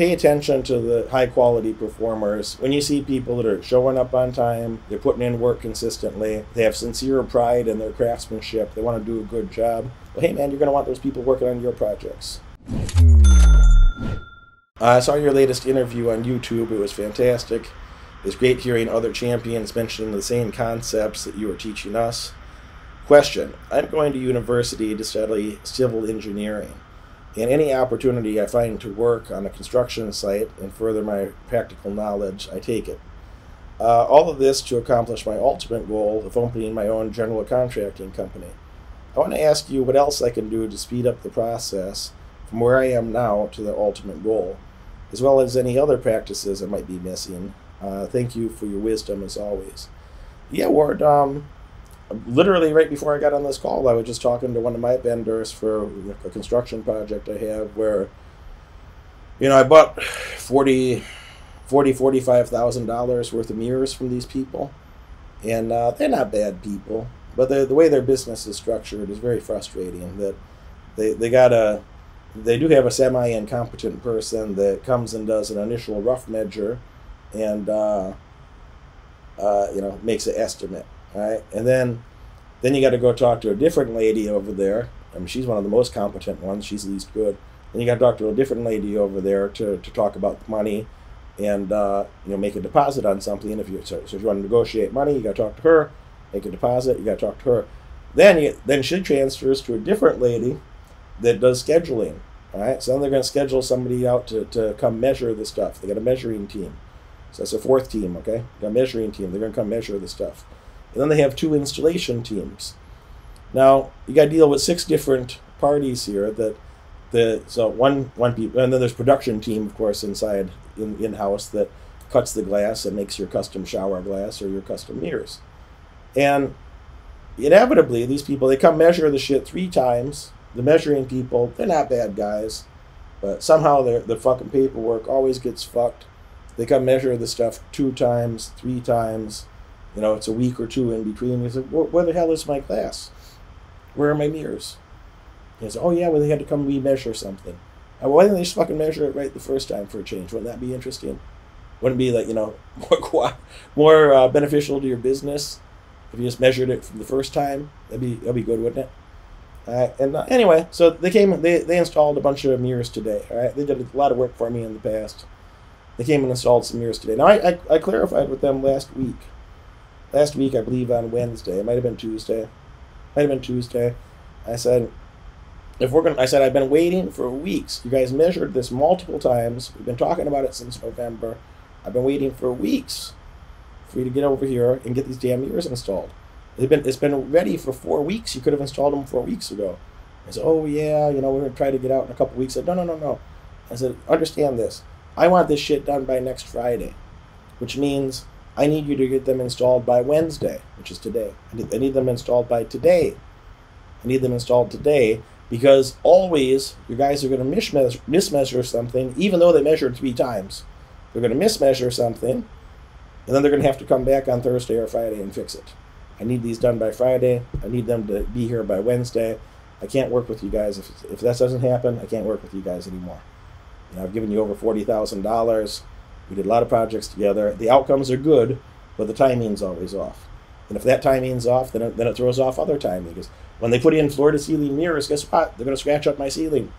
pay attention to the high quality performers. When you see people that are showing up on time, they're putting in work consistently, they have sincere pride in their craftsmanship, they want to do a good job, well, hey man, you're going to want those people working on your projects. I saw your latest interview on YouTube. It was fantastic. It was great hearing other champions mentioning the same concepts that you were teaching us. Question: I'm going to university to study civil engineering, and any opportunity I find to work on a construction site and further my practical knowledge, I take it. All of this to accomplish my ultimate goal of opening my own general contracting company. I want to ask you what else I can do to speed up the process from where I am now to the ultimate goal, as well as any other practices I might be missing. Thank you for your wisdom as always. Yeah, Ward, literally right before I got on this call, I was just talking to one of my vendors for a construction project I have where, I bought $45,000 worth of mirrors from these people. And they're not bad people, but the way their business is structured is very frustrating. That they do have a semi-incompetent person that comes and does an initial rough measure and makes an estimate. All right, and then you got to go talk to a different lady over there. I mean, she's one of the most competent ones. She's least good. Then you got to talk to a different lady over there to talk about money, and make a deposit on something. If you if you want to negotiate money, you got to talk to her. Make a deposit. You got to talk to her. Then she transfers to a different lady that does scheduling. All right, so then they're going to schedule somebody out to come measure the stuff. They got a measuring team. So that's a fourth team. Okay, got a measuring team. They're going to come measure the stuff. And then they have 2 installation teams. Now you got to deal with 6 different parties here. So one people, and then there's production team, of course, inside in-house that cuts the glass and makes your custom shower glass or your custom mirrors. And inevitably, these people, they come measure the shit 3 times. The measuring people, they're not bad guys, but somehow the fucking paperwork always gets fucked. They come measure the stuff 2 times, 3 times. It's a week or 2 in between. He's like, where the hell is my glass? Where are my mirrors? He says, oh yeah, well they had to come remeasure something. Why didn't they just fucking measure it right the first time for a change? Wouldn't that be interesting? Wouldn't it be like, more beneficial to your business if you just measured it from the first time? That'd be good, wouldn't it? Anyway, so they came. They installed a bunch of mirrors today. All right, they did a lot of work for me in the past. They came and installed some mirrors today. Now I clarified with them last week. Last week, I believe on Wednesday. It might have been Tuesday. I said, I've been waiting for weeks. You guys measured this multiple times. We've been talking about it since November. I've been waiting for weeks for you to get over here and get these damn mirrors installed. It's been ready for 4 weeks. You could have installed them 4 weeks ago. I said, oh yeah, we're going to try to get out in a couple weeks. I said, no. I said, understand this. I want this shit done by next Friday, which means I need you to get them installed by Wednesday, which is today. I need them installed by today. Because always you guys are going to mismeasure something, even though they measured 3 times. They're going to mismeasure something, and then they're going to have to come back on Thursday or Friday and fix it. I need these done by Friday. I need them to be here by Wednesday. I can't work with you guys. If that doesn't happen, I can't work with you guys anymore. I've given you over $40,000. We did a lot of projects together. The outcomes are good, but the timing's always off. And if that timing's off, then it throws off other timing. Because when they put in floor-to-ceiling mirrors, guess what? They're going to scratch up my ceiling.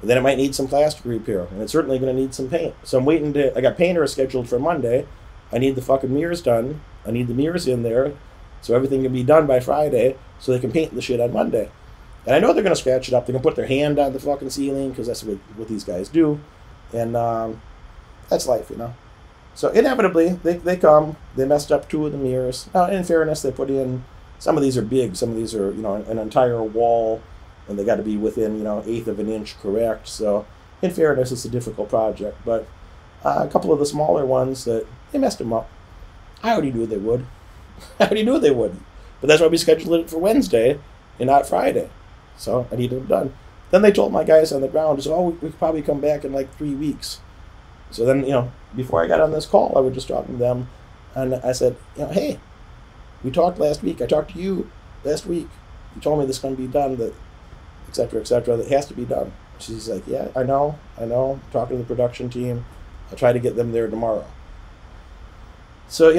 And then it might need some plaster repair, and it's certainly going to need some paint. So I got painters scheduled for Monday. I need the fucking mirrors done. I need the mirrors in there, so everything can be done by Friday, so they can paint the shit on Monday. And I know they're going to scratch it up. They're going to put their hand on the fucking ceiling, because that's what these guys do. And that's life, So inevitably, they come. They messed up 2 of the mirrors. Now, in fairness, they put in, some of these are big. Some of these are, an entire wall, and they got to be within, 1/8 of an inch correct. So in fairness, it's a difficult project. But a couple of the smaller ones, they messed them up. I already knew they would. But that's why we scheduled it for Wednesday and not Friday. So I needed them done. Then they told my guys on the ground, we could probably come back in like 3 weeks. So then, before I got on this call, I was just talking to them, and I said, hey, we talked last week. I talked to you last week. You told me this is going to be done, that et cetera, that has to be done. She's like, yeah, I know. Talk to the production team. I'll try to get them there tomorrow. So,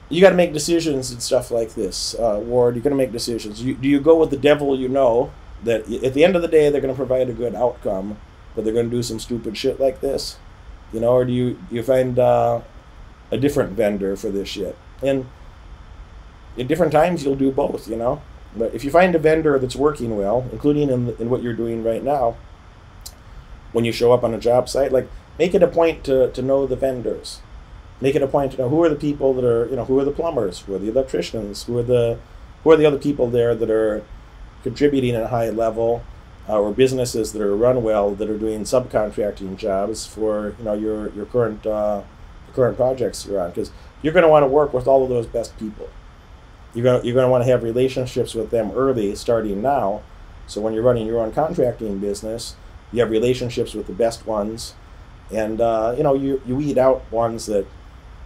you got to make decisions and stuff like this. Ward, you're going to make decisions. Do you go with the devil you know, that at the end of the day they're going to provide a good outcome, but they're going to do some stupid shit like this? Or do you find a different vendor for this shit? And at different times you'll do both, But if you find a vendor that's working well, including in what you're doing right now, when you show up on a job site, like, make it a point to know the vendors. Make it a point to know who are the people that are, who are the plumbers, who are the electricians, who are the other people there that are contributing at a high level, or businesses that are run well that are doing subcontracting jobs for your current projects you're on, because you're going to want to work with all of those best people. You're going to want to have relationships with them early, starting now, so when you're running your own contracting business, you have relationships with the best ones, and you weed out ones that,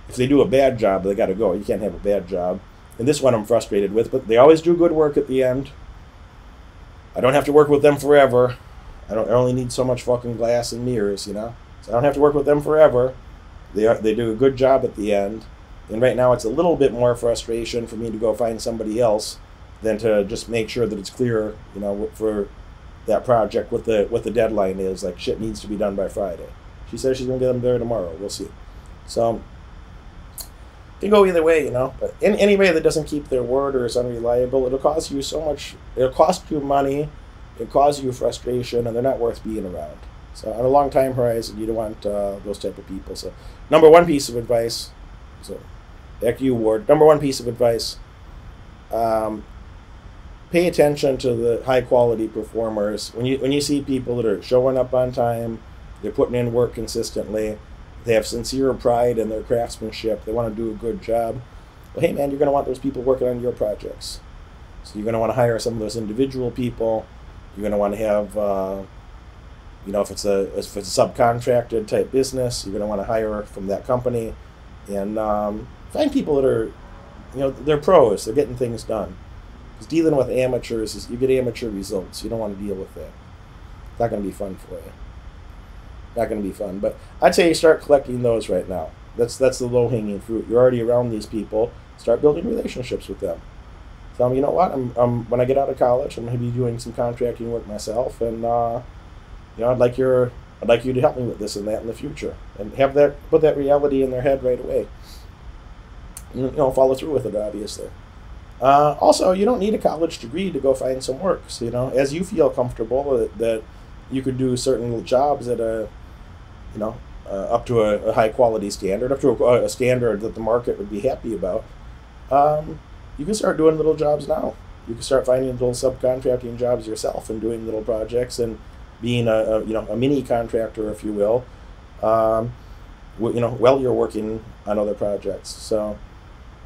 if they do a bad job, they got to go. You can't have a bad job. And this one I'm frustrated with, but they always do good work at the end. I don't have to work with them forever. I only need so much fucking glass and mirrors, So I don't have to work with them forever. They do a good job at the end. And right now it's a little bit more frustration for me to go find somebody else than to just make sure that it's clear, for that project, what the deadline is. Like, shit needs to be done by Friday. She says she's going to get them there tomorrow. We'll see. So it can go either way, But anybody that doesn't keep their word or is unreliable, it'll cost you so much. It'll cost you money. It'll cause you frustration, and they're not worth being around. So on a long time horizon, you don't want those type of people. So number one piece of advice. So back to you, Ward. Number one piece of advice. Pay attention to the high quality performers. When you see people that are showing up on time, they're putting in work consistently, they have sincere pride in their craftsmanship, they want to do a good job. Well, hey man, you're going to want those people working on your projects. So you're going to want to hire some of those individual people. You're going to want to have, if it's a subcontracted type business, you're going to want to hire from that company, and find people that are, they're pros. They're getting things done. Because dealing with amateurs is, you get amateur results. You don't want to deal with that. It's not going to be fun for you. Not going to be fun. But I'd say you start collecting those right now. That's the low-hanging fruit. You're already around these people. Start building relationships with them. Tell them, you know what? When I get out of college, I'm going to be doing some contracting work myself, and I'd like you to help me with this and that in the future, and put that reality in their head right away. Follow through with it, obviously. Also, you don't need a college degree to go find some work. So, as you feel comfortable that you could do certain jobs at up to a high quality standard, up to a standard that the market would be happy about, you can start doing little jobs now. You can start finding little subcontracting jobs yourself and doing little projects and being a mini contractor, if you will, while you're working on other projects. So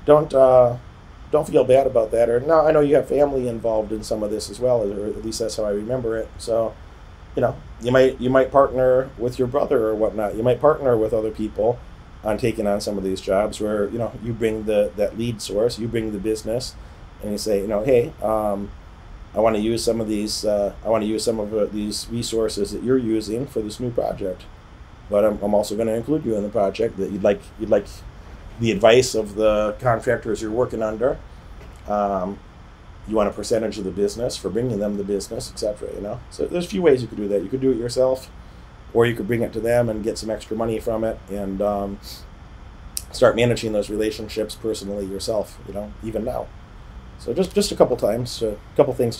don't feel bad about that. Or no, I know you have family involved in some of this as well, or at least that's how I remember it. So, you might partner with your brother or whatnot. You might partner with other people on taking on some of these jobs where, you bring that lead source, you bring the business, and you say, hey, I want to use some of these. I want to use some of these resources that you're using for this new project, but I'm also going to include you in the project. That you'd like the advice of the contractors you're working under. You want a percentage of the business for bringing them the business, etc. So there's a few ways you could do that. You could do it yourself, or you could bring it to them and get some extra money from it, and start managing those relationships personally yourself. Even now. So just a couple things to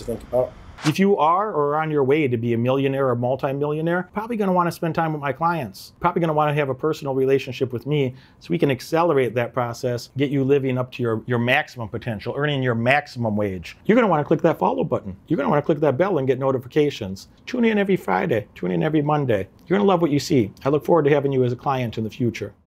think about. If you are or are on your way to be a millionaire or multimillionaire, probably going to want to spend time with my clients. Probably going to want to have a personal relationship with me so we can accelerate that process, get you living up to your maximum potential, earning your maximum wage. You're going to want to click that follow button. You're going to want to click that bell and get notifications. Tune in every Friday. Tune in every Monday. You're going to love what you see. I look forward to having you as a client in the future.